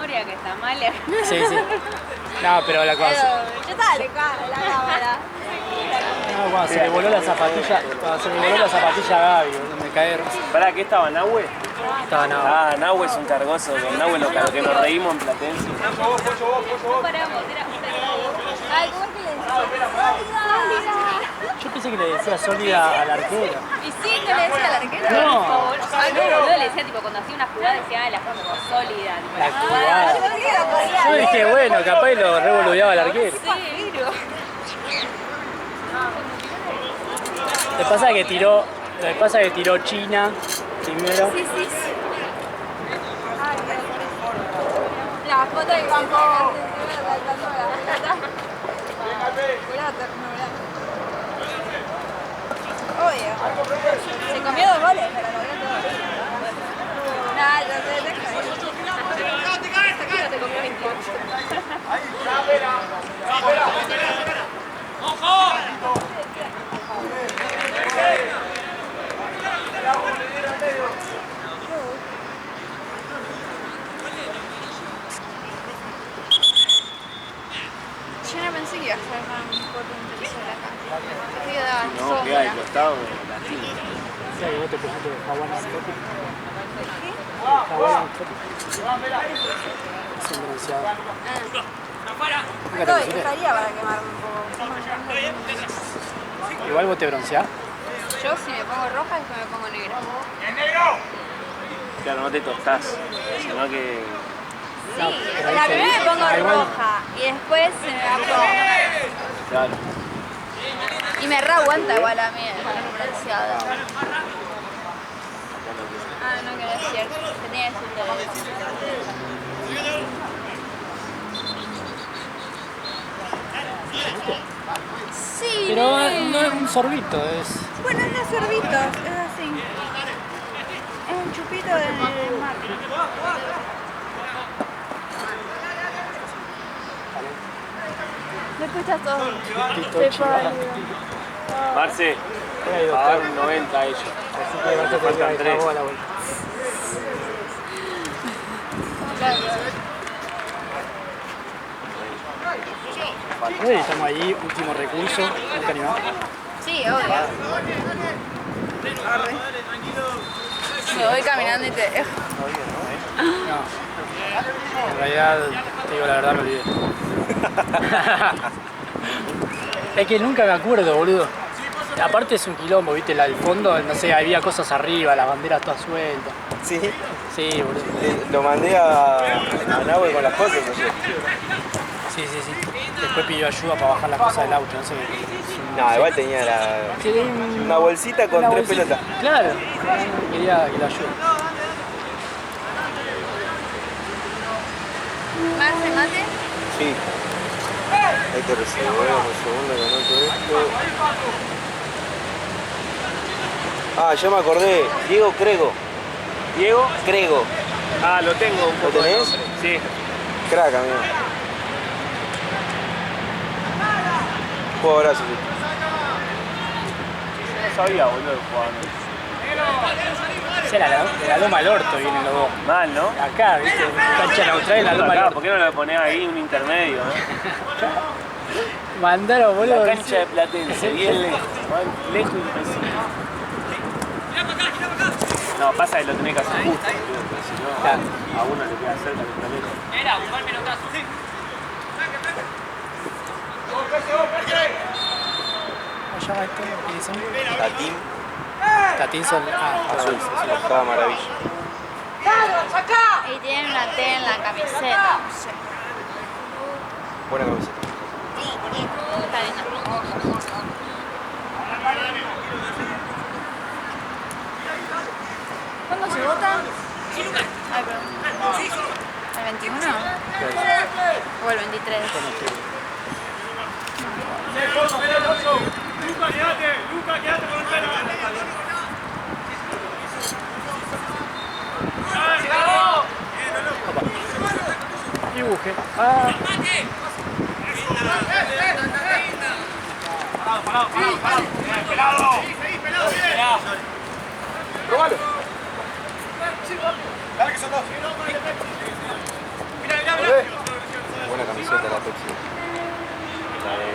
memoria que está mal. Sí, sí. No, pero la cosa... Yo estaba alejada de la cámara. No, cuando se le voló la zapatilla, a Gaby, me cae. ¿Para qué estaba Nahue? Estaba Nahue. Ah, Nahue es un cargoso, con Nahue lo que nos reímos en Platense. No paramos, era... Ay, ¿cómo es que le decía? ¡Sólida! Yo pensé que le decía sólida a la arquera. ¿Y sí, no le decía a la arquera? No. Ay, no, boludo, le decía, tipo, cuando hacía una jugada, decía, la como sólida. Tipo, La jugada. Yo dije, bueno, capaz lo revoludeaba el arquero. Sí, pero... Lo que pasa que tiró China primero. Sí, sí, sí. La foto del campo. Obvio. Se comió 2 goles, pero lo vio todo. Nah, yo sé, te comió 28. Yo no pensé que iba a ser tan potente acá. No, queda al costado de la tinta. Sí, vos te pusiste Hawaiian Exotic. Hawaiian Exotic. Es un bronceado. ¿Nunca te pusiste? Estaría para quemarme un poco. Igual vos te bronceás. Yo si me pongo roja es que me pongo negra. Claro, no te tostás, sino que... Sí, la primera me pongo roja y después se me va roja. Claro. Y me reaguanta igual a mí el bronceado. Ah, no, que no es cierto. Tenía que Sí, Pero no es un sorbito, es... bueno, no es sorbito, es así. Es un chupito del mar. Me escuchas todo. Marce, va a dar un 90 a ellos. Así que Faltan 3. a la vuelta. Estamos ahí, último recurso. ¿No te animás? Sí, obvio. Me voy caminando y te dejo. No. En realidad, te digo la verdad, me olvidé. Es que nunca me acuerdo, boludo. Aparte es un quilombo, viste, el fondo, no sé, había cosas arriba, las banderas todas sueltas. ¿Sí? Sí, boludo. Lo mandé a Nahue con las fotos, no sé. Sí. Después pidió ayuda para bajar las cosas del auto, no sé. No, igual tenía una bolsita con 3 pelotas. Claro, quería que lo ayude. ¿Marce, mate? Sí. Hay que resolver un segundo que anoto esto. Ah, ya me acordé. Diego Crego. ¿Diego? Crego. Ah, lo tengo un poco. ¿Lo tenés? Sí. Crack, amigo. Juego brazo. No sabía, boludo, jugando. Sí, la loma al orto vienen los dos. Mal, ¿no? Acá, viste, cancha neutral y la loma al Acá, orto. ¿por qué no le ponés ahí un intermedio, Mandaron, boludo. La cancha de Platense, bien lejos. Lejos y preciso. No, pasa que lo tenés que hacer justo, boludo, porque si no, Claro. a uno le queda cerca, le está lejos. Era, un buen pelotazo. ¿Cómo se llama esto? ¿Qué dicen? Tatín. Tatín son... Azul. Octava maravilla. Y tienen una T en la camiseta, no sé. Buena camiseta. Está linda. ¿Cuándo se vota? Ay, perdón. ¿El 21? ¿O el 23? Luca, quédate con el pelo. Dibuje. Ah. Parado. Pelado. Probalo. Dale que son dos. Mirá. camiseta, la Pepsi. La de...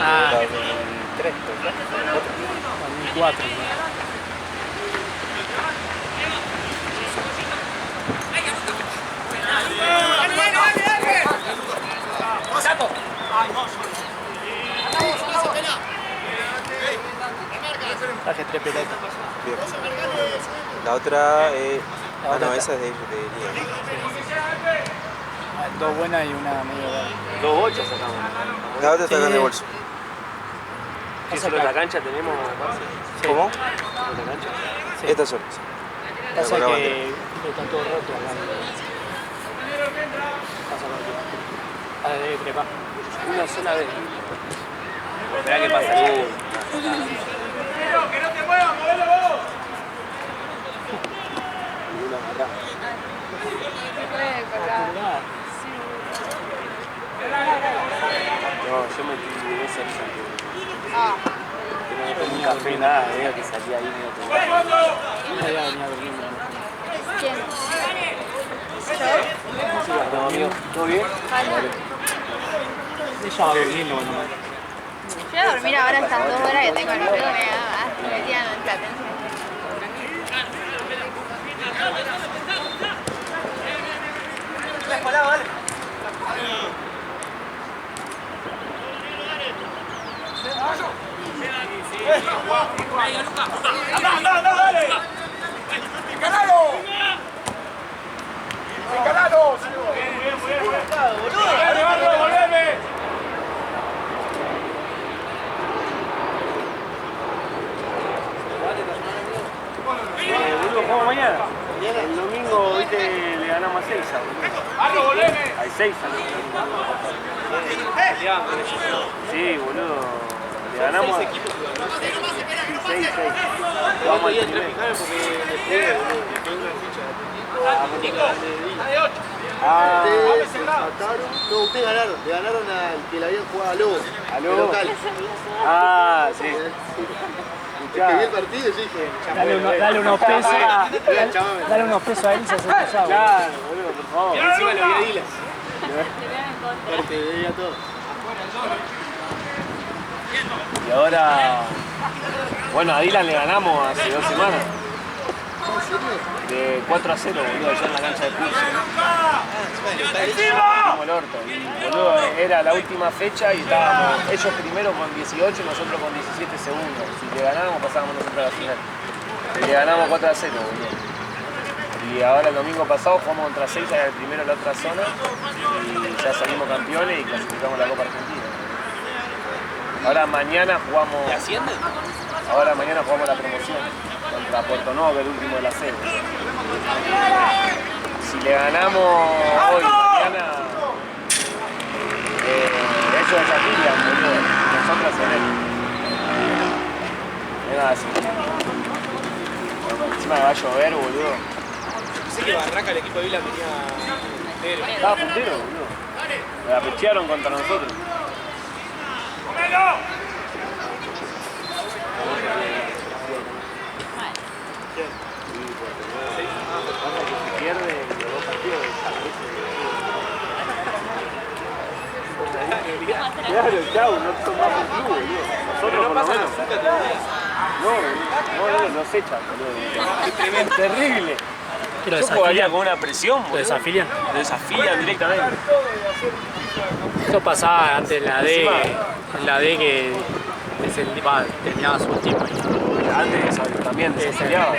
Ah. 2003, 2004. Traje 3 pelotas. Bien. La otra es... Ah, no, esa es de Liga. Dos buenas y una medio buena. 2 bochas sacamos. La otra está acá en el bolso. ¿Qué solo en la cancha tenemos? Sí. ¿Cómo? ¿En la cancha? Sí. Esta sola. Pasa Con la que bandera. está todo roto acá. Pasa por aquí. Ah, debe trepar. Una sola vez. Esperá que pasa el ¡Que no te muevas, movelo vos! Ninguna agarrá. Puede colgar. No, yo me tiré esa risa. Ah, Que no me tomé un café, nada, veo que salía ahí medio tomado. No había venido durmiendo. ¿quién? ¿Yo? No, amigo, ¿todo bien? Ella va durmiendo cuando me... Yo voy a dormir ahora estas 2 horas que tengo el pelo, me metía en el platense. ¡Anda, dale! ¡Encaralo! ¡Encaralo! ¡Volveme, Barro, volveme! Boludo, ¿jugamos mañana? El domingo, viste, le ganamos a Seiza, boludo. ¡Barro, volveme! Al Seiza. Sí, boludo. Le ganamos a... 6-6. Vamos al primero. Ah, No, ustedes ganaron, le ganaron al que le habían jugado a Lobo, ¿A el Lobo? local. ah, sí. Que vi el partido y yo dije, Dale unos pesos. Dale unos pesos a él y se hace pesado. Claro, boludo, por favor. encima lo vi a Dilas. Porque veía todo. Y ahora, bueno, a Dylan le ganamos hace 2 semanas. De 4-0, boludo, allá en la cancha de Pulse. Como el orto. Y, boludo, era la última fecha y estábamos ellos primero con 18 y nosotros con 17 segundos. Si le ganábamos, pasábamos nosotros a la final. Y le ganamos 4-0, boludo. Y ahora el domingo pasado jugamos contra 6 era el primero en la otra zona y ya salimos campeones y clasificamos la Copa Argentina. Ahora mañana jugamos. ¿La ascienden? Ahora mañana jugamos la promoción contra Puerto Nuevo, que es el último de la serie. Si le ganamos hoy, mañana, ellos desafían, boludo. Nosotros en él. Es así. Encima que va a llover, boludo. Pensé que Barraca, el equipo de Vila tenía... Estaba puntero, boludo. La pechearon contra nosotros. ¡Comelo! Pierde los 2 partidos Claro, chau, no tomamos el club, boludo. Nosotros por lo menos. No, nos echan, boludo. Es tremendo, terrible. Yo jugaría con una presión, boludo. ¿Lo desafilian? Lo desafían directamente. Eso pasaba antes en la D que terminaba su último. Antes también desafiliaba.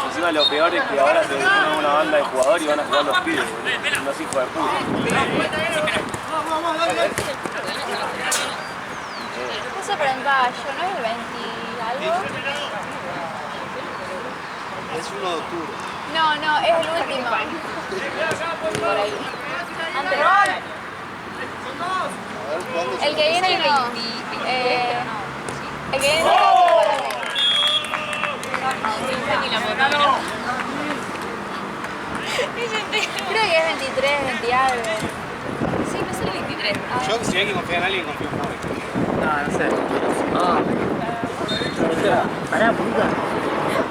Encima lo peor es que ahora se ponen una banda de jugadores y van a jugar los pibes, boludo. Unos hijos de puta. Eso preguntaba yo, ¿no es el 20 algo? Es 1 de octubre. No, es el último. Por ahí. Antes el que viene no. El que viene no. Creo que es 23, 20 algo. Sí, no sé el 23. Yo, si hay que confiar en alguien, confío en Jorge. No sé. Pará, puta.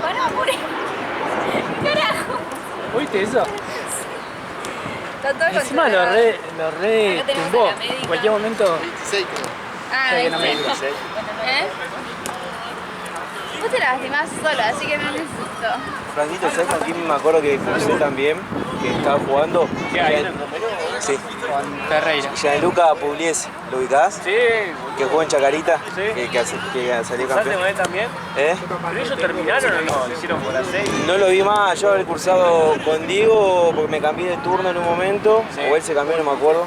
Pará, pure. Carajo. Hoy ¿Viste eso? Están todos Encima lo controlados. re Acá tenemos tumbó. a la médica. En cualquier momento. 26 creo. Ah, Ya que no me ¿viste? digas, ¿Eh? Vos te lastimás sola, así que no necesito. Franquito, ¿sabes con quién me acuerdo que crucé también? Que estaba jugando. Sí. Con Ferreira. Gianluca Pugliese, ¿lo ubicás? Sí, Que jugó en Chacarita, Sí. que salió ¿Pensaste campeón. con él también? ¿Eh? ¿Pero ellos terminaron o no? ¿Lo hicieron por la 6? No lo vi más, yo habré cursado con Diego porque me cambié de turno en un momento, Sí. o él se cambió, no me acuerdo.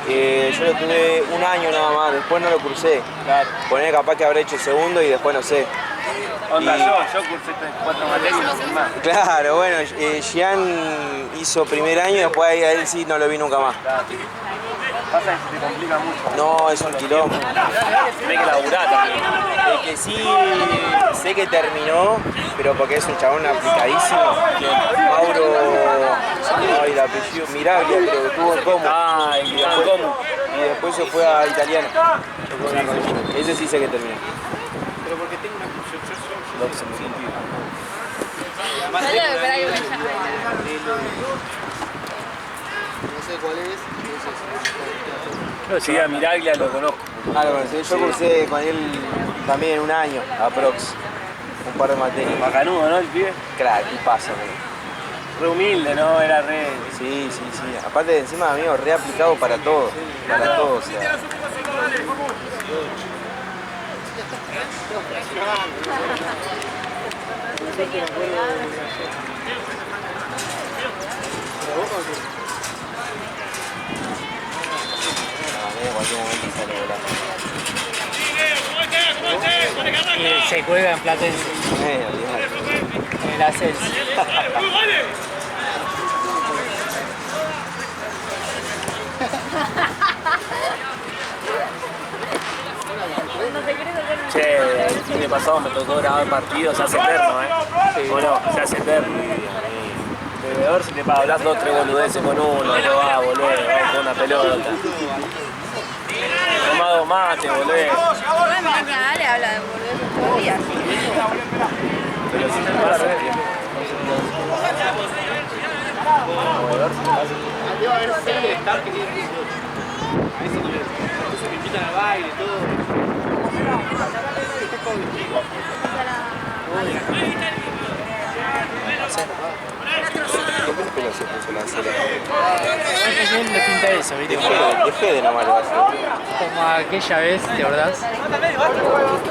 Yo lo tuve un año nada más, después no lo crucé. Claro. Poner capaz que habré hecho el segundo y después no sé. Onda, Y- yo cursé 4 materias y no fui más. Claro, bueno, Gian hizo primer año y después a él sí no lo vi nunca más. Claro. Pasa que se te complica mucho. No, es un quilombo. Tenés que laburar también. El que sí sé que terminó, pero porque es un chabón aplicadísimo. Mauro, no, el apellido Miraglia, creo que tuvo en Como. Ah, el que estaba en Como. Y después se fue a Italiano. Ese sí sé que terminó. Solo esperá que me llame. No sé cuál es, entonces. Sí, a Miraglia lo conozco. Ah, lo conocí. Yo cursé con él también un año, aprox. Un par de materias. Macanudo, ¿no? El pibe. Crack, y pasa, Re humilde, ¿no? Era re... Sí, sí, sí. Aparte de encima, amigo, re aplicado para todo. Para todo, o sea. En cualquier momento sale volando. Se juega en Platense. Olvidate. En el ascenso. Che, el fin de pasado me tocó grabar partidos, se hace eterno, ¿eh? ¿O no? Se hace eterno. A ver si te hablas 2 o 3 boludeces con uno, lo va a volver, va con una pelota. Tomá 2 mates, volvés. Igual mi niña Ale habla de boludeces todos los días. Pero si te pasa el tiempo. Debe haber 6 de staff que tienen 18. Eso también. Entonces me invitan al baile, todo. ¿Por qué el pelo se puso la cera? Es bien le pinta eso, ¿viste? De Fede nomás lo hace. Como aquella vez, ¿te acordás?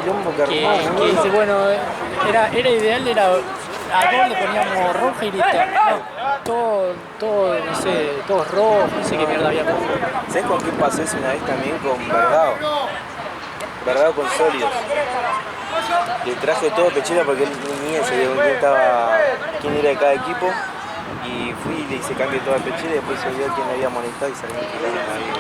Quilombo que Que armó. dice, bueno, era ideal, era a todos le poníamos roja y listo. No, todo, no sé, todos rojos, no sé qué mierda había. ¿Sabes con qué pasó eso una vez también? Con Verdado. Verdado con Sólidos. Le traje todo pechera porque él ni se dio cuenta quién era de cada equipo. Y fui y le hice cambio toda pechera y después se olvidó quién le había molestado y salió un quilombo ahí.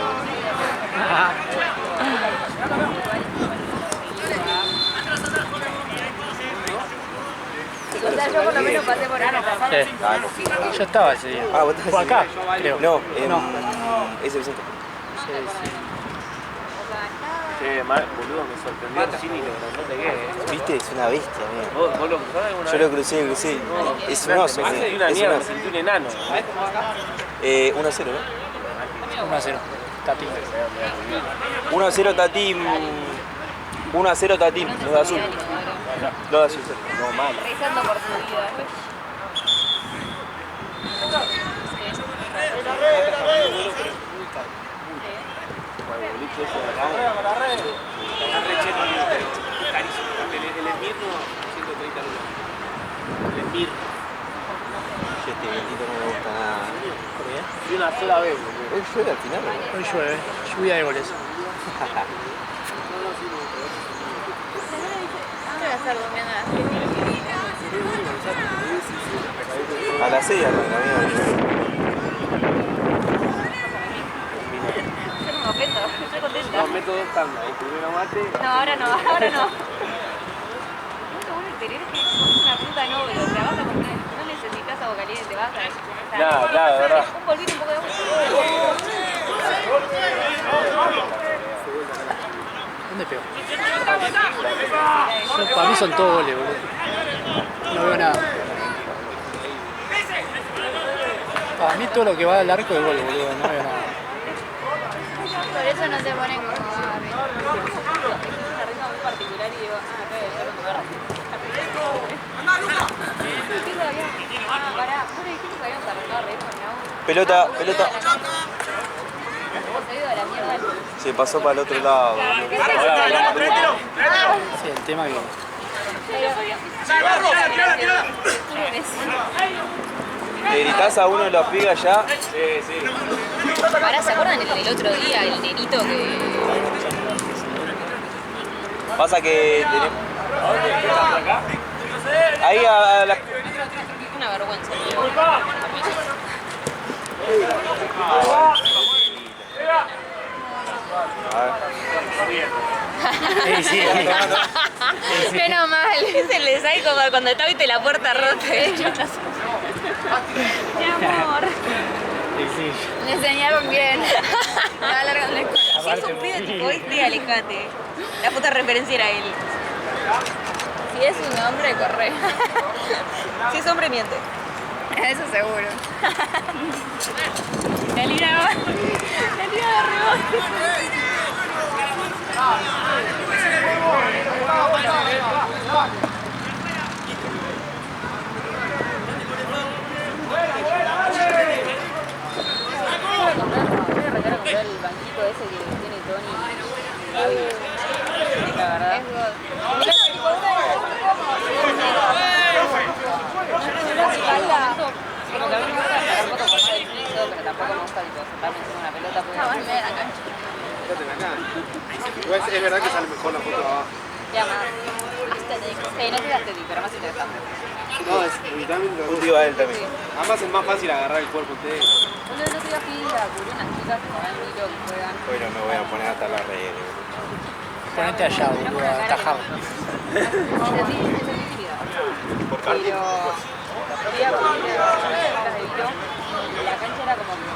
O sea, yo por lo menos pasé por acá. Yo estaba ese día. Ah, ¿vos estás Fue acá, haciendo? creo. No, en No. ese Vicente. Che, boludo, me sorprendió el cine y lo grandote que es. ¿Viste? Es una bestia, amigo. ¿Vos lo cruzás alguna Yo vez? lo crucé. Es un Me oso, sentí amigo. una Es un mierda, oso. sentí un enano. 1-0, ¿no? 1-0. Tati. 1-0 Tatim. 1-0 Tatim, los de azul. Los de azul. No, mal. Rezando por su vida. El boliche ese de acá. El Esmirno, 130 lucas. El Esmirno. Yo este vientito no me gusta nada. Y una sola vez, boludo. Hoy llueve al final, ¿no? Hoy llueve, lluvia de goles. ¿Dónde voy a estar durmiendo a las 7? A las 6 arranca, amigo. Yo no me ofendo, estoy contenta. No, meto 2 tandas. El primero mate. No, ahora no, ahora no. Lo bueno de tener es que sos una puta novio, te vas a comprar, no necesitas agua caliente, te vas a... Claro, claro, de verdad. Un polvito, un poco de agua. ¿Dónde pegó? Para mí son todos goles, boludo. No veo nada. Para mí todo lo que va al arco es gol, boludo, no veo nada. Por eso no te ponen como es una rima muy particular y digo, acá debe ser un lugar. Pará, ¿vos le dijiste que habíamos arreglado ritmo, no? Pelota, pelota. Se ha ido a la mierda. Se pasó para el otro lado. Sí, el tema que... ¿Le gritás a uno de los pibes allá? Pará, ¿se acuerdan el otro día, el nenito que... Pasa que tenemos... Ahí a la... Una vergüenza. Sí, sí. Menos mal, se les hay como cuando está, viste, la puerta rota. Mi amor. Sí, sí. Me enseñaron bien. Me va largando la escuela. Si es Aparte, un pibe sí. tipo, viste, alejate. La foto de referencia era él. Si es un hombre, corre. Si es hombre, miente. Eso seguro. La lira de rebote. Voy a arrancar a comprar el banquito ese que tiene Tony y Gaby. La verdad. Como que a mí me gusta sacar fotos con más del piso, pero tampoco me gusta tipo sentarme encima de una pelota porque no me da la cancha. Fíjate en la cancha. Igual es verdad que sale mejor la foto de abajo. Ya más aesthetic. Sí, no es aesthetic, pero más interesante. No, es literalmente lo Cultiva él también. Además es más fácil agarrar el cuerpo entero. Bueno, el otro día fui a cubrir unas chicas que juegan Milo, que juegan. Hoy no me voy a poner hasta la red. Ponete allá, boludo, a atajar. Entendí, es muy tímida. Pero fui a cubrir a unas chicas de Milo y la cancha era como que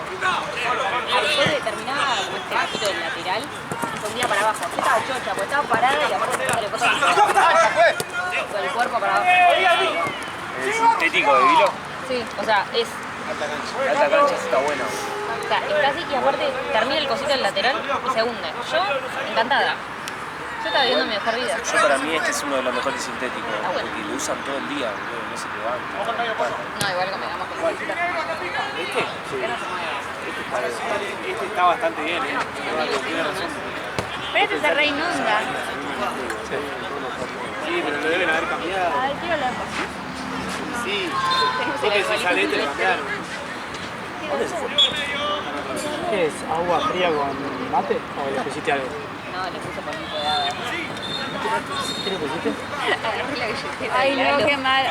después de terminaba como este giro del lateral, se hundía para abajo. Yo estaba chocha, porque estaba parada y aparte se sale cosas con el cuerpo para abajo. ¿El sintético de Vilo? Sí, o sea, es... Alta cancha, está bueno. O sea, está así y aparte termina el cosito del lateral y se hunde. Yo, encantada. Yo estaba viviendo mi mejor vida. Yo para mí este es uno de los mejores sintéticos, Ah, bueno. porque lo usan todo el día, boludo, no se levanta. No, igual convengamos que la visita. ¿Este? Este está bastante bien, tiene razón. Pero este se reinunda. Sí, pero lo deben haber cambiado. Ay, tío, loco. Sí, porque si sale este lo cambiaron. ¿Qué es? ¿Agua fría con mate? ¿O le pusiste algo? No, le puse por mi cuidado. ¿Qué le pusiste? Agarré la billetera. Ay, no, qué mal.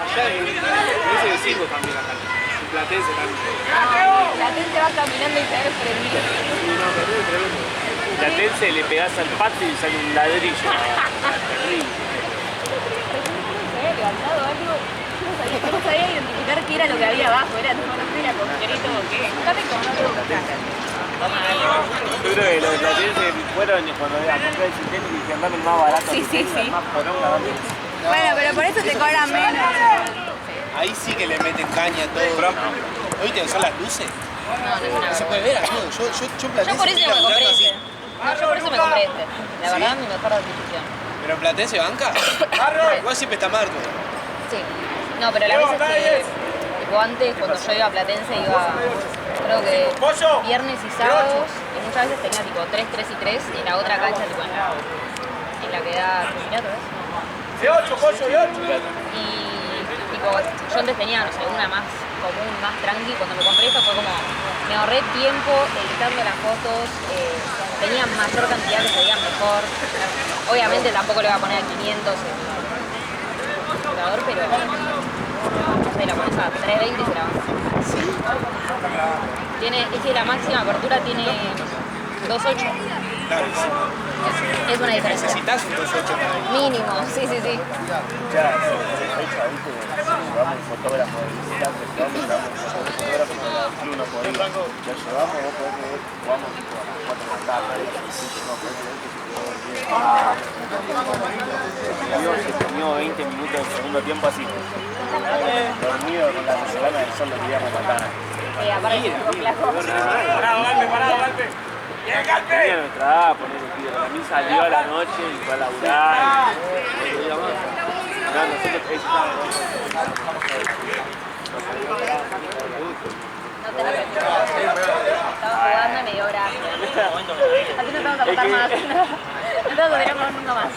Allá en ese de Silvo también acá. En Platense también. La gente va caminando y se ve prendido. La tense le pegás al patio y sale un ladrillo. Terrible. Se había levantado algo. Yo no sabía identificar qué era lo que había abajo. Era todo, no sé, era concreto o qué. Fíjate cómo no tengo que hacer. Yo creo que los platenses fueron cuando a comprar el sintético y dijeron dame el más barato. Sí, que sí, tenga, sí. el más poronga, dame. Bueno, pero por eso te cobran menos. Ahí sí que le meten caña a todo. ¿Oíste? ¿Son las luces? No, no es una Se puede vergüenza. ver, amigo. Yo Yo por eso Platense me compré así. este. No, yo por eso me compré este. La verdad, mi mejor adquisición. ¿Pero en Platense banca? Igual siempre está Marco. Sí. No, pero las veces que, tipo antes, cuando yo iba a Platense, iba, creo que viernes y sábados, y muchas veces tenía tipo 3, 3 y 3, y la otra cancha tipo en la que da Terminato, ¿ves? De 8, pollo, de 8. Y tipo, yo antes tenía, no sé, una más común, más tranqui. Cuando me compré esto fue como, me ahorré tiempo editando las fotos, tenía mayor cantidad que se veían mejor. Obviamente tampoco le voy a poner a 500 el computador, pero no sé, la pones a 320 y se la avanza. Tiene, es que la máxima apertura tiene 2.8. Claro, Es una diferencia. necesitas un 2.8 también. Mínimo, sí, sí, sí. Ya, fecha, viste, llevamos un fotógrafo de visitante, llevamos un fotógrafo del club, no podía. Ya llevamos, vos podés creer, jugamos tipo a las 4 de la tarde, a las 5, no podés creer que Se comió 20 minutos del segundo tiempo así. Dormido con la resolana del sol, lo queríamos matar. Parado, Galpe. ¡Bien, Galpe! Tenía nuestra edad, poner el pibe. A mí salió a la noche y fue a laburar. No, nosotros Estaba jugando y me dio gracia. Así no te vamos a contar más. No te vamos a contar nunca más.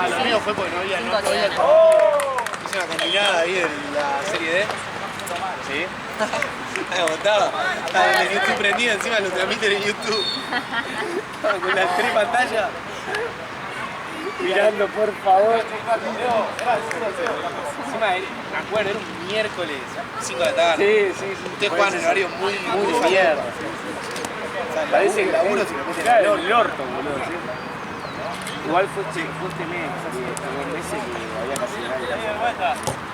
Lo mío fue porque no había hice una combinada ahí de la serie D. ¿Sí? Agotado. Estaba en YouTube prendido, encima lo transmiten en YouTube. Con las 3 pantallas. Mirando, por favor. Encima, me acuerdo, era un miércoles, 5 de la tarde. Sí. Ustedes juegan en horario muy de mierda. O sea, Parece que laburo si lo meten claro, en el orto, boludo, sí. Igual fue este mes, hubo meses que había casi nadie.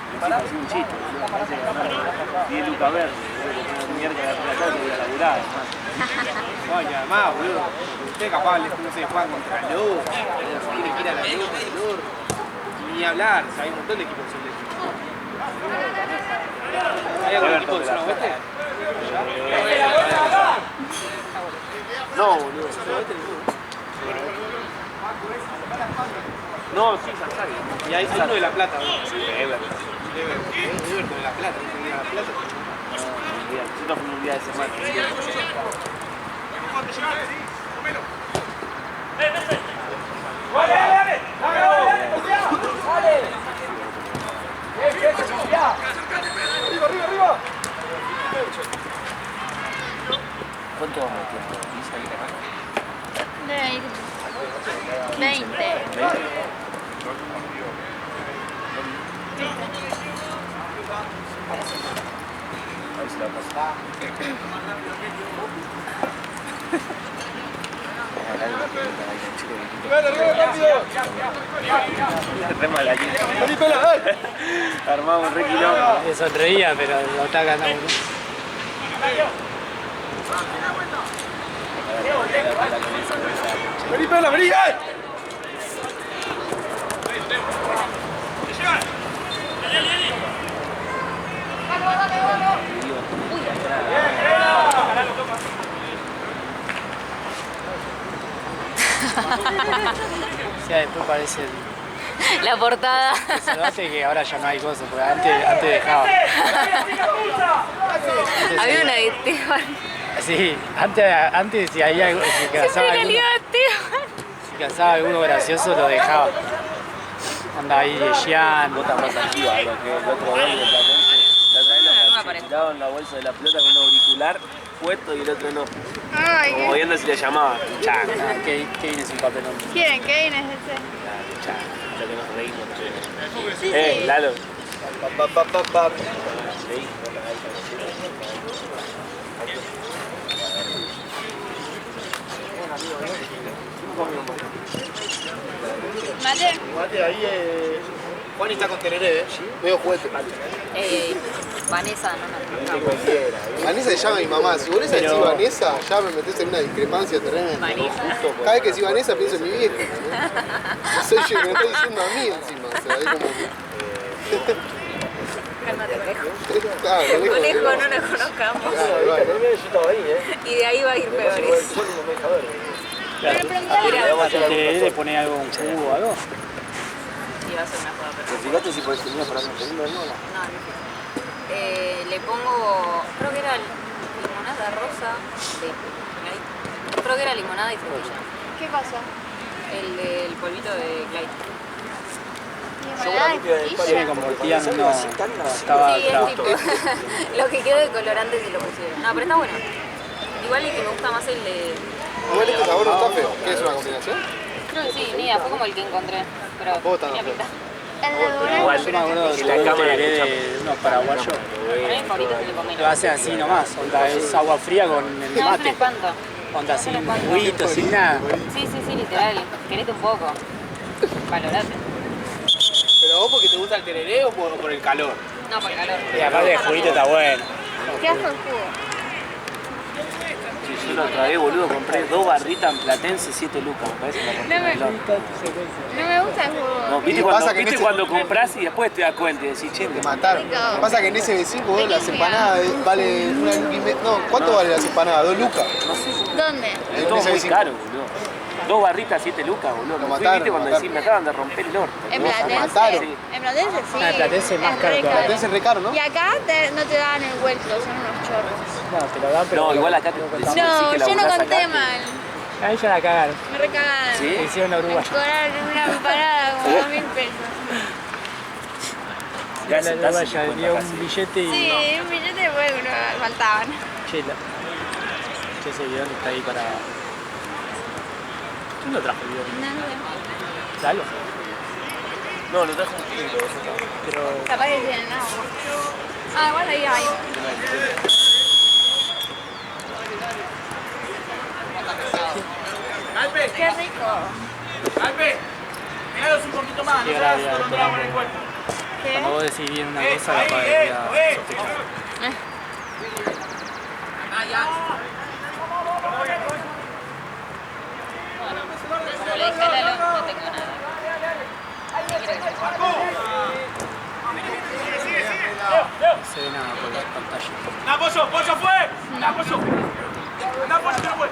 Me pareció un chiste, boludo. Parece que ganaron 10 lucas verdes, boludo, que una mierda de la tarde y voy a laburar, además. No, y además, boludo, ustedes capaz, no sé, juegan contra Luz, tienen que ir a la Luz, ni hablar, o sea, hay un montón de equipos que son de equipos. ¿Hay algún equipo de zona oeste? No, boludo. No, sí, Sansari. Y hay uno de La Plata, ¿no? Everton. Everton de La Plata, ¿no? De La Plata. Nosotros fuimos un día de semana. ¡Arriba! ¿Cuánto vamos a tiempo? 20. A ver si la pasa. Re malaguita. Armamos re quilombo. Me sonreía, pero lo está ganando. ¡Vení! O sea, después parece La portada. se nota que ahora ya no hay cosas, porque antes dejaba. Había una de Esteban. Sí, antes si había algo, si casaba alguno gracioso lo dejaba. Anda ahí de Jean. Bota más activa, lo que el otro gol de Platense. La otra vez lo tiraban la bolsa de la pelota con un auricular puesto y el otro no. Como viendo si le llamaba. Chac. Kevin es un papelón. ¿Quién? ¿Kevin es ese? Chac. Lo que nos reímos. Lalo. Mate ahí, Juan está con tereré, medio juguete. Vanessa, no. Vanessa se llama mi mamá. Si volvés a decir Vanessa, ya me metés en una discrepancia tremenda. Cada vez que decís Vanessa pienso en mi vieja. Soy yo, me estoy diciendo a mí encima. O sea, es como que... Cálmate, Conejo. Claro, Conejo, no nos conozcamos. Yo estaba ahí, Y de ahí va a ir peores. ¿Le pone algo, un jugo o algo? Y va a ser una joda, pero... Fíjate si podés terminar para un segundo de moda. No, no. Le pongo, creo que era limonada rosa de... Creo que era limonada y frutilla. ¿Qué pasó? El del polvito de Glide. ¿Limonada de frutilla? Sí, como el tía no estaba... Sí, es tipo lo que quedó de colorante si lo pusieron. No, pero está bueno. Igual el que me gusta más el de... Igual este sabor no está feo. ¿Qué es una combinación? Creo que sí, mira, fue como el que encontré. Pero tenía pinta. El de Durazno. Igual yo me acuerdo de la cámara de unos paraguayos. Para mí mi favorito es el de pomelo. Lo hace así nomás, onda, es agua fría con el No, es un mate. espanto. Onda sin juguito, sin nada. Sí, literal. Querete un poco. Valorate. ¿Pero vos porque te gusta el tereré o por el calor? No, por el calor. Y aparte el juguito está bueno. Qué asco el jugo. Yo la otra vez, boludo, compré 2 barritas en Platense, 7 lucas, me parece la No me, rompí. no me gusta el jugo. No, viste Y cuando, pasa que en viste este- cuando compras y después te das cuenta y decís, che, Te mataron. Rico. Pasa que en SB5, boludo, las empanadas valen una luca y media. No, ¿cuánto valen las empanadas? 2 lucas. no sé, ¿Dónde? es todo muy SB5. caro, boludo. 2 barritas, 7 lucas, boludo. Lo Me fui, mataron, viste, cuando lo decís, me acaban de romper el orto. En Lo Platense. mataron. En Platense sí. Ah, en Platense es más caro re todavía. Platense es re caro, ¿no? Y acá no te dan el vuelto, son unos chorros. No, te lo dan, pero. No, igual acá te decís No, que yo no laburás conté acá, mal. Ahí ya la cagaron. Me recagaron. ¿Sí? Le hicieron una Me uruguaya. cobraron una empanada como 2.000 pesos. Ya La sentás uruguaya 50 dio casi. un billete y. Sí, un billete de huevo no faltaban. Chela. Che, ese guión está ahí para. ¿Quién lo trajo el guión? No sé. ¿Salo? No, lo trajo un kilo. Pero. Capaz que tienen agua. Ah, igual ahí hay. Galpe, Qué rico. Galpe, míralos un poquito más, Sí, no ahora seas ya, solo ya. por el cuerpo. ¿Qué? Cuando vos decís bien una cosa, capaz de ir a sospechar. Como le dije a Lalo, no tengo nada. No se ve nada por la pantalla. ¡Anda, Pollo! ¡Pollo fue! ¡Anda, Pollo! ¡Anda, Pollo, que no fue!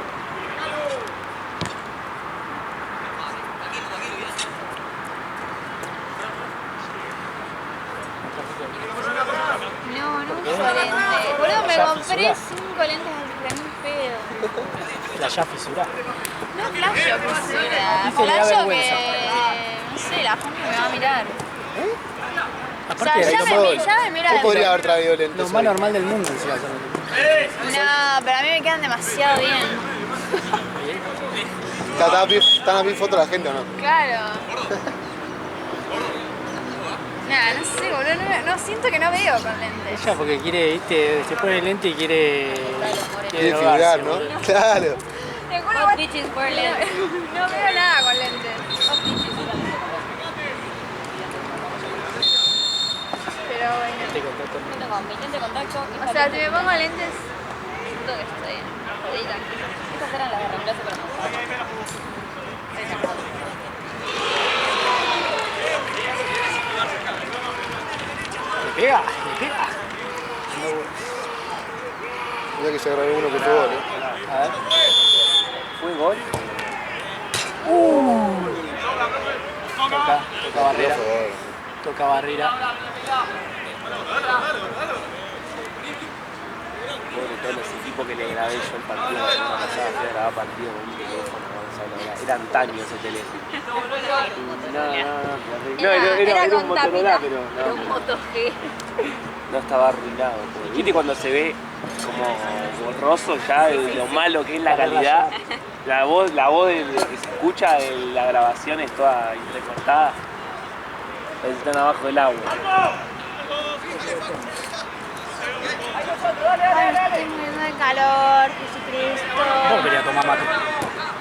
No, no uso lentes. Boludo, me compré 5 lentes de 1.000 pedos. La ya fisura. No flasho fisura. Dice, le da Flasho vergüenza. que... No sé, la gente me va a mirar. O sea, Aparte, ya no me mira Vos de... podrías haber traído lentes. lo más hoy. normal del mundo encima son los lentes. No, pero a mí me quedan demasiado bien. ¿Están a mil fotos la gente o no? Claro. Nah, no sé, boludo, no siento que no veo con lentes. Ella porque quiere, viste, se pone el lente y quiere Quiere drogarse, figurar, ¿no? boludo. Claro. Te juro Hot que bitches wear lentes. no veo nada con lentes. Pero bueno. Te contacto. Siento con mi lente de contacto. O sea, si me pongo lentes, siento que estoy jodida. Estas eran las de reemplazo, pero no. Le pega, le pega. Mira que ya grabé uno que fue gol, A ver. ¿Fue gol? Toca barrera. Toca barrera. Pobre todos los equipos que le grabé yo el partido la semana pasada, fui a grabar partido con un teléfono, Gonzalo. Era antaño ese teléfono. Era un Motorola, pero Era un no, Moto G. no estaba arruinado. ¿Viste cuando se ve como borroso ya de lo malo que es la calidad? La voz que se escucha de la grabación es toda entrecortada. Están abajo del agua. ay, estoy muriendo de calor, Jesucristo. Vos querías tomar mate.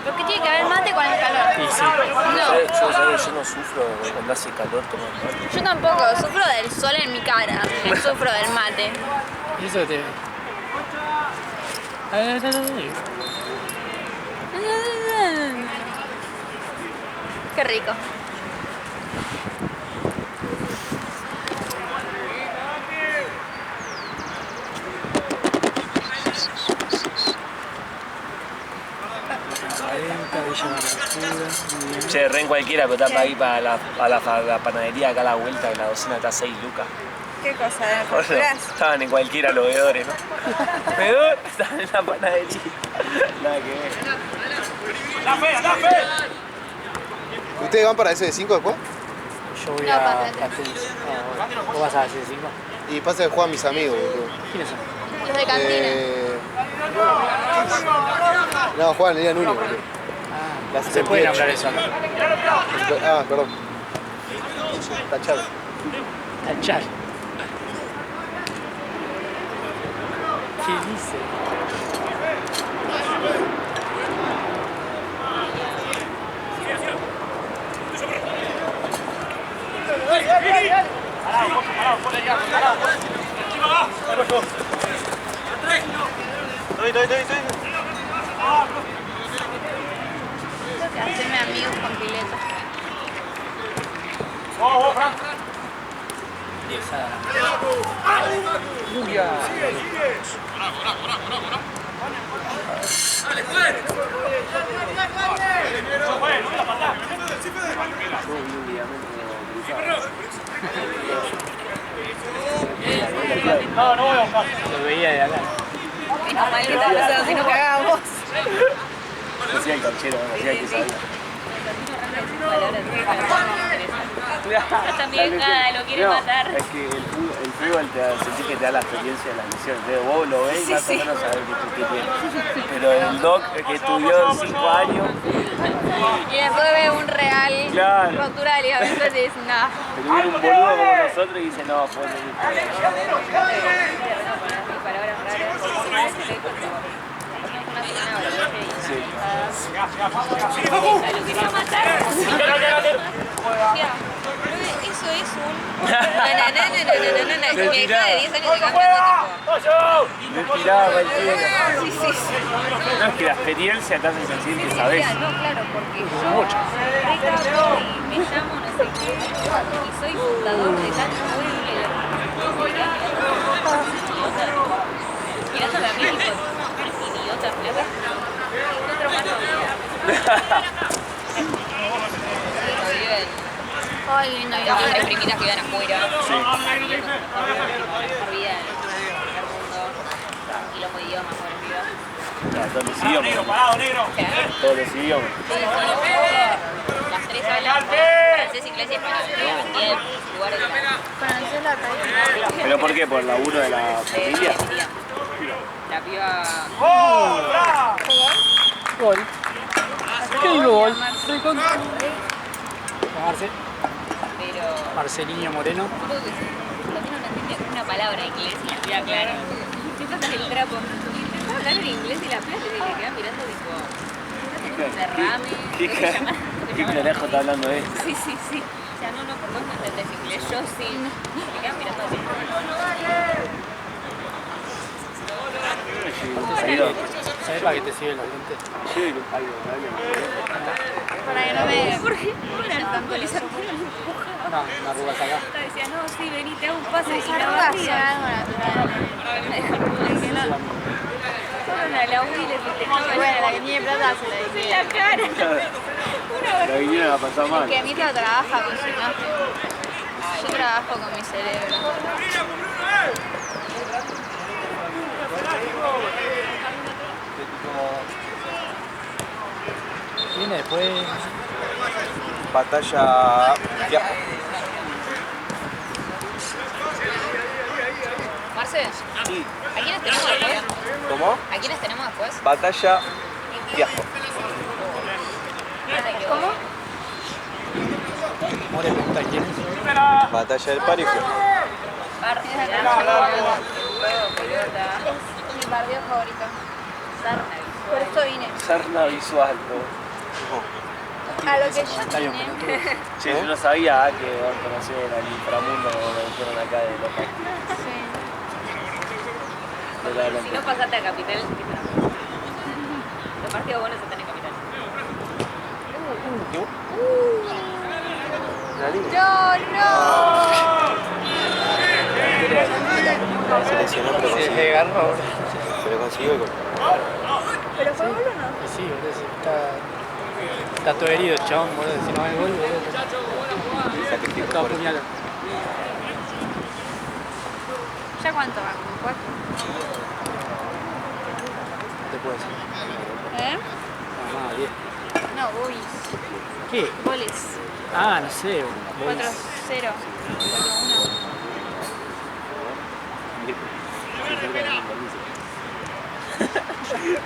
¿Pero qué tiene que ver mate con el calor? Y sí. No, Yo no sufro cuando hace calor tomar mate. yo tampoco, sufro del sol en mi cara, no sufro del mate. Y eso te. Qué rico. Che, re en cualquiera, pero está para ahí para la panadería acá a la vuelta, que la docena está 6 lucas. ¿Qué cosa? ¿De Bueno, estaban en cualquiera los veedores, ¿no? Veedor, estaban en la panadería. Nada que ver. ¡Da fe, da fe! ¿Ustedes van para ese de 5 después? Yo voy No, a Platense. Platense. ¿Vos vas a hacer 5? Y pasa que juegan mis amigos, boludo. ¿Quiénes son? Los de cantina. No, juegan Liga Núñez, boludo. Ah, se puede nombrar eso, ¿no? Ah, perdón. Tachado. Tachar. ¿Qué dice? Tengo que hacerme amigos con piletas. No voy a bajar. Lo veía de acá. Menos mal que estaba pensando si no cagamos. Decía el canchero, decía que sabía. También nada, lo quiere matar. Es que el fútbol sentís que te da la experiencia de las lesiones. Entonces vos lo ves y más o menos sabés qué tiene. Pero el doc que estudió 5 años. Y después ve un real rotura de ligamentos y dices, no. Pero viene un boludo como nosotros y dice, no, pues. Palabras raras. Sí. Lo quería matar. Eso es un... No. Mi hija de 10 años de campeonato, Me tiraba cualquiera. tipo... Sí. No, es que la experiencia te hace sentir que sabés. No, claro, porque yo recapo y me llamo no sé qué y soy fundador de tal mirándome a mí tipo idiota, flaca. Otro más Ay, lindo. Tengo 3 primitas que viven afuera. La mejor vida del mundo. Y los idiomas, por vida. Todos los idiomas. Todos los idiomas. Las 3 hablan francés, inglés y español. Y en lugares de la... Francés la calle. ¿Pero por qué? ¿Por el laburo de la familia? La piba... Gol. ¿Qué gol? Recontra. Marce. Pero... Marcelinho Moreno. Creo que también no entiende una palabra en inglés y la piba, claro. Si pasan el trapo. Intentaba hablar en inglés y la piba se le queda mirando tipo... un derrame. ¿Qué carajo está hablando de esto? Sí. O sea, no, por vos no entendés inglés. Yo sí. Me quedan mirando así. ¿Sabes para qué te sigue la gente? Sí, Para que no me... ¿Por qué? Una tanto Lisa no me empuja. No, una arruga acá. Decía, no, sí, vení, te hago un pase. Las Y la arrugas batía. son algo natural. Fueron a la U y le festejaba. Bueno, la que tiene plata se la dice. La cara. la vinieron a pasar mal. Que Mito trabaja con su imagen. Yo trabajo con mi cerebro. Viene después. Batalla Fiasco. Marce, Sí. ¿a quiénes tenemos después? ¿Cómo? ¿A quiénes tenemos después? Batalla Fiasco. ¿Cómo? More pregunta quién es. Batalla del Paro y Fiasco. Pelota. Es mi partido favorito. Sarna. Por esto vine. Sarna visual, ¿no? A lo que yo Estadio vine. pelotudo. Sí, yo no sabía que van a conocer al inframundo como lo dijeron acá de los partidos. Sí. De la Si no pasaste a Capital, los partidos buenos están en Capital. Se lesionó, pero Se consiguió. agarró. Pero consiguió el gol. ¿Pero fue gol o no? Sí, boludo, está todo herido el chabón, boludo. Si no va el gol, boludo. Sacrificó Todo por eso. apuñalado. ¿Ya cuánto va? ¿Como 4? No te puedo decir. ¿Eh? No, 10. No, goles. ¿Qué? Goles. Ah, no sé. 4-0. 4-1.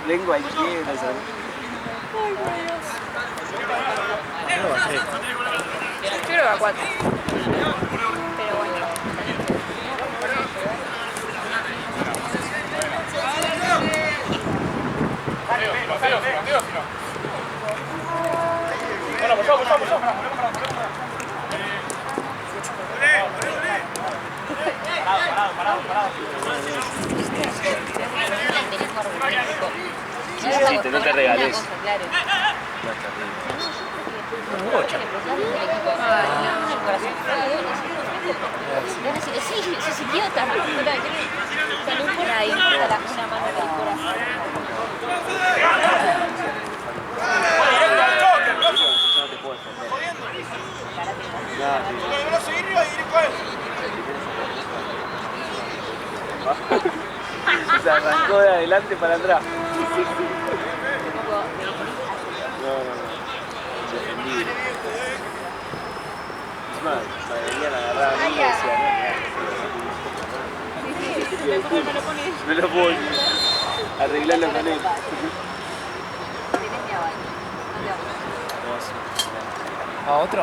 Lengua izquierda, ¿sabes? Yo creo que a 4. Pero bueno. Tenés más romántico. Sí, no te regales. Una cosa, claro. No, está bien. Bocha. El corazón. Sí, sos idiota. No importa ahí, una mano del corazón. No te puedo defender. Se arrancó de adelante para atrás. No. Indefendible. Es más, me venían a agarrar a mí y decían, no lo puedo arreglarlo con él. ¿A otro?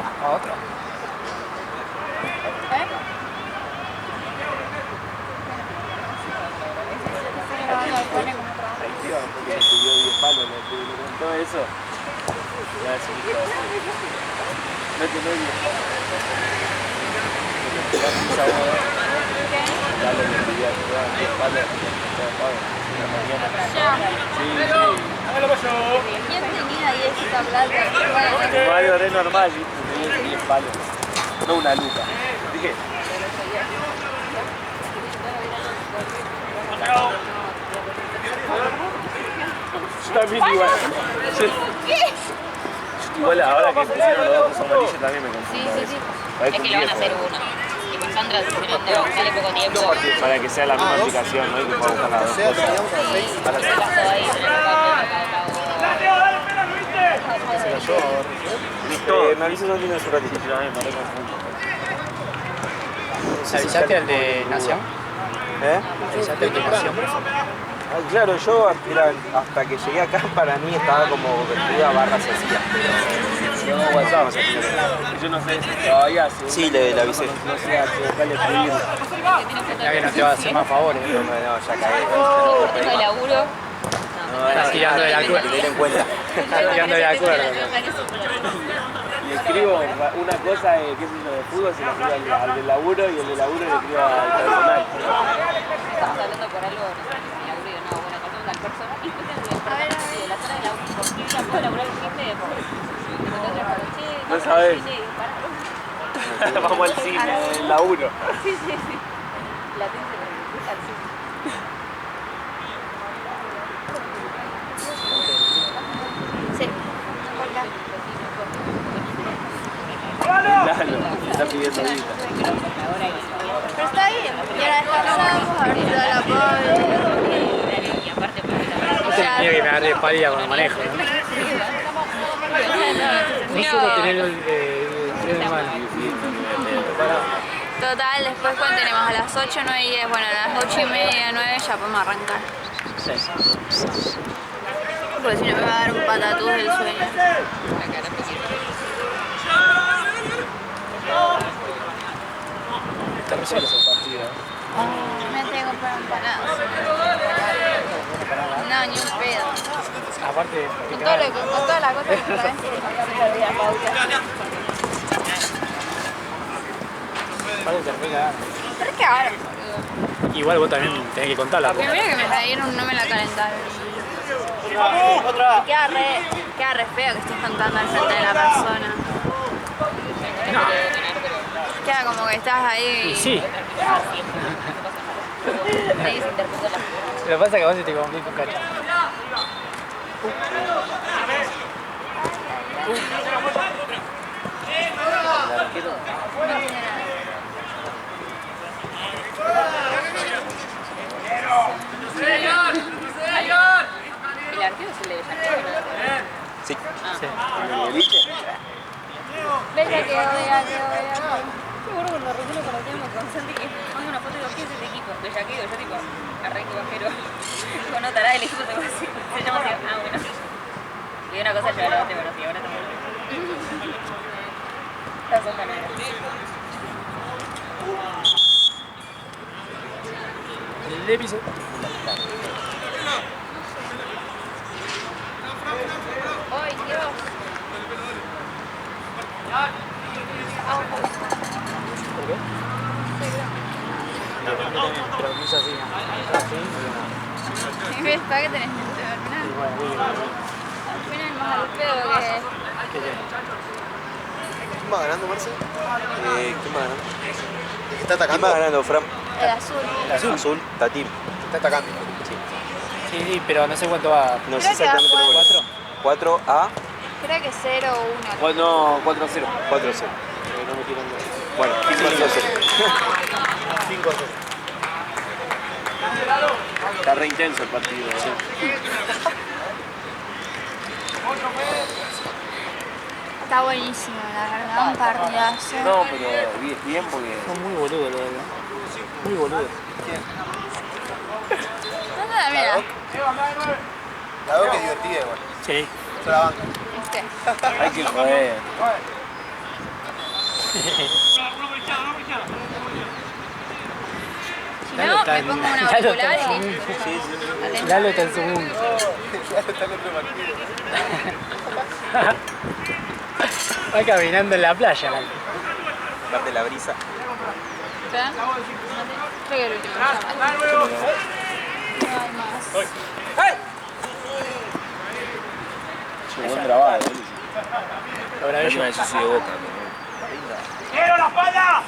Porque le pidió 10 palos, le contó eso. Ya se dijo así. No te lo digo. Dale, le pidió 10 palos. En la mañana. Sí. ¿Quién tenía 10 esta plata? Mario re normal, ¿viste? Tenía 10 palos. No una luca. Dije. Yo también igual. Igual ahora que pusieron los ojos amarillos también me confundo. Sí. Es que lo van a hacer uno. Y con Sandra sale poco tiempo. Para que sea la misma aplicación, ¿no? Y que pueda buscar las dos cosas. Para Se pasó ahí, se le Me avisas dónde tienes un ratito. Yo también me re confundo. ¿Avisaste al de Nación? ¿Eh? ¿Avisaste al de Nación? Ah, claro, yo hasta que llegué acá para mí estaba como vestida barra sencilla. No, WhatsApp. Yo no sé todavía. Sí, le avisé. No sé a qué buscarle escribir. Ya que no te va a hacer más favores. No, ya caí. por tema de laburo. Estás tirando de la cuerda. Tener en cuenta. Estás tirando de la cuerda. Le escribo una cosa de, qué sé yo, de fútbol, se la escribo al del laburo y el del laburo le escribo al personal. Estamos hablando por algo, no sé, el laburo y no, bueno, contamos al personal y después tengo que despertar de la zona de laburo. ¿Por qué la puedo laburar el jefe? No sabés. Vamos al cine, el laburo. Sí. La tengo que al cine. Sí. Lalo, está pidiendo guita. Pero está bien. Y ahora descansamos, a ver si toda la pobre. Y aparte porque Tenía que me agarre espalda cuando manejo, ¿no? No solo tener el freno de mano. Total, después cuando tenemos a las 8, 9 y 10, bueno, a las 8 y media, 9 ya podemos arrancar. Porque si no me va a dar un patatús del sueño. Está recién ese partido. Me tengo para empanadas. No, ni un pedo. Aparte, Con todas las cosas que traes. Pero es que ahora, boludo. igual vos también tenés que contarla. Primero que me la dieron, no me la calentaron. ¡Otra! Queda re feo que estés contando al frente de la persona. Queda como que estás ahí. Y sí. nadie se interpuso la Lo que pasa es que a vos se te complica un cacho. El arquero es el de Bellaqueo, ¿no? Sí. Venga que voy a. Qué bueno cuando recién lo conocíamos con Santi que manda una foto y digo, ¿qué es este equipo? Bellaqueo, yo tipo, arranco bajero. Con otra el equipo se llama así. Ah, bueno. Y una cosa yo la te conocí, ahora estamos hablando. Las dos maneras. El episodio. ¡Ay, Dios! ¿Por qué? No, pero me hizo así. Así, ¿Qué? ¿Para qué tenés miedo al final? Y bueno, Al final más al pedo que... ¿Quién va ganando, Marce? ¿Quién va ganando? ¿El que está ¿Quién va atacando? ganando, Fran? El azul. Azul. Azul, Tatim. Está atacando. sí, pero no sé cuánto va. No sé Creo que va exactamente los goles. 4. 4 a Creo que 0 o 1. No, 4-0. 4-0. No me tiran de... Bueno, 5-0. 5 a 0. Está re intenso el partido. Está buenísimo, la verdad, un partidazo. No, pero bien porque... Son muy boludos, lo verdad. Muy boludos. No, mira. La veo que es divertida igual. Sí. Yo la banco. ¿Viste? Hay que joder. Si no, me pongo un auricular y listo. Sí, sí. Lalo está en su mundo. Ya está en otro partido. Va caminando en la playa, Lalo. Darte la brisa. ¿Espera? Creo que el último. No hay más. Llegó un grabado. Lo grabé yo. Eso sí de boca. ¡Quiero la espalda!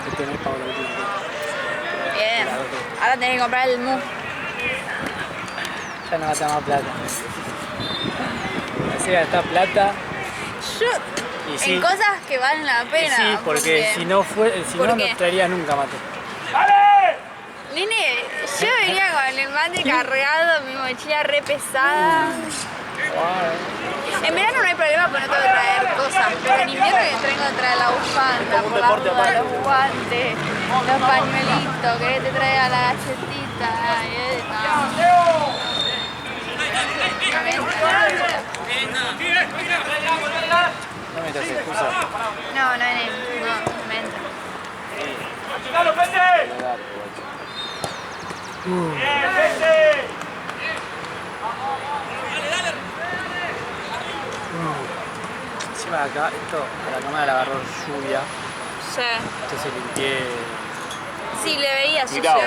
Que tenés para el último. Bien. Ahora tenés que comprar el mu. Ya no gasta más plata. Así gasta plata. Yo, Y sí. en cosas que valen la Y pena. sí, porque si no, ¿Por no qué? traería nunca mate. ¡Dale! Nene, yo venía con el mate cargado, mi mochila re pesada. En verano no hay problema porque no tengo que traer cosas, pero en invierno que tengo que traer la bufanda, por la duda, los guantes, los pañuelitos, que te traiga la galletita. Ay, No metas excusas. no, nene, no me entra. ¡Achicalo, Pete! ¡Bien, Pete! Encima de acá, esto a la cámara la agarró lluvia. Sí. Entonces limpié. Sí, le veía sucio. Mirá vos,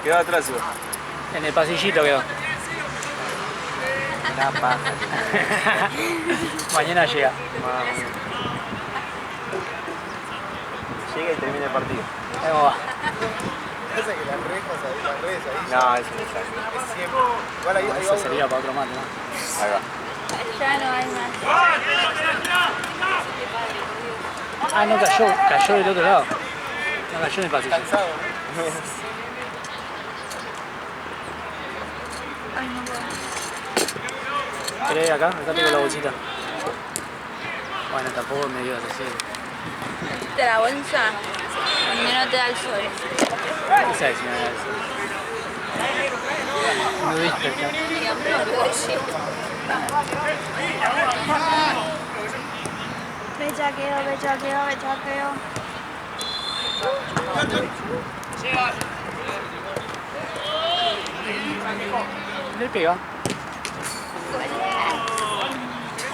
Quedó atrás, igual. En el pasillito quedó. La paja. Mañana llega. Llega y termina el partido. ¿Cómo va? Pasa que las rejas ahí, las redes ahí. No, eso no sale. Es siempre. Igual ahí va Eso uno. sería para otro mate, ¿no? Ahí va. Ya no hay más. Ah, no cayó, cayó del otro lado. No cayó en el pasillo. Cansado, ¿no? Ay, no puedo. ¿Querés acá? Acá tengo la bolsita. Bueno, tampoco me dio así. ¿Te la bolsa? Donde no te da el sol. No sé si me da eso. No viste acá. Bechaqueo, bechaqueo, bechaqueo. Le pega.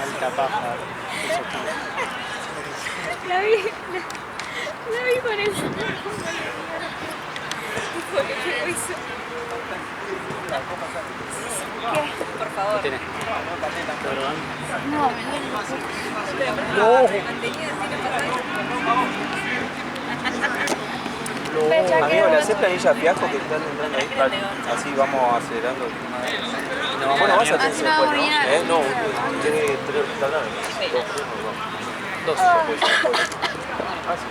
Alta paja. La vi con eso. ¿Qué? Por favor. ¿Qué tenés? No, me duele. Amigo, ¿le aceptan ella fiajo que están entrando ahí? Vale. Así vamos acelerando. No, Bueno, vas a mierda. tener después, ¿no? No, tiene que tardar. Dos. Ah, sí.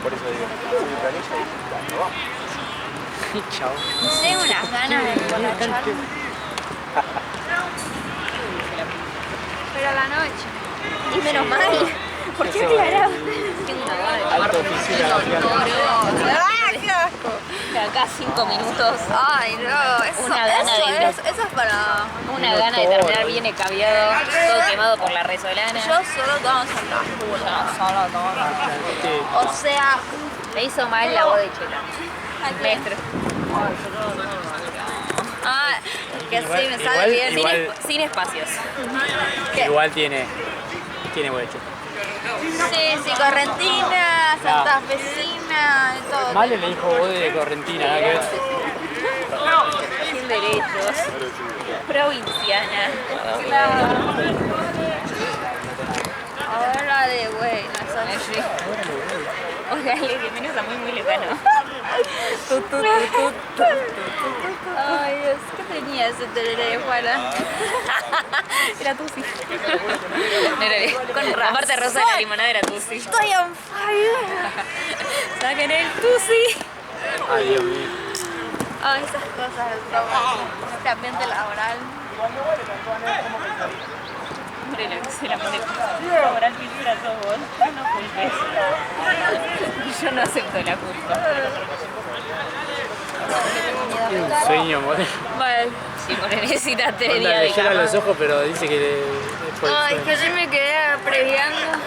Por eso digo, subí planilla y no vamos. Chao. Tengo unas ganas de emborracharme. Pero a la noche. Y menos mal. ¿Por qué aclaraba? Tengo una gana de Alto tomar oficina, ¡Ay, qué asco! de acá 5 minutos. Ay, no, eso, Una gana de eso es para... Una gana de terminar bien escabiado, todo quemado por la resolana. Yo solo tomo Santa Solo O sea, me hizo mal la voz de Chela. Maestro. ah, es que Igual- sí, me igual- sale bien. igual- Sin espacios. ¿Qué? Igual tiene huecho. Sí, correntina, santafesina, de todo. Male le dijo vos de Correntina, nada que ver. Sin derechos. Provinciana. Ahora de bueno, eso. Oiga, bienvenidos a muy lejano. Ay, Dios, ¿qué tenía ese tereré de Juana? Era Tusi. Con razón. Aparte rosa de la limonada era Tusi. Estoy on fire. Saquen el Tusi. Ay, Dios mío. Ay, esas cosas del trabajo. Este ambiente laboral. Hombre, lo que se la pone laboral pintura sos vos. No culpes. Yo no acepto la culpa. Un sueño, More. Bueno. Si More necesita 3 Onda, días le de llenan cama. los ojos, pero dice que después. Ay, que yo me quedé previando.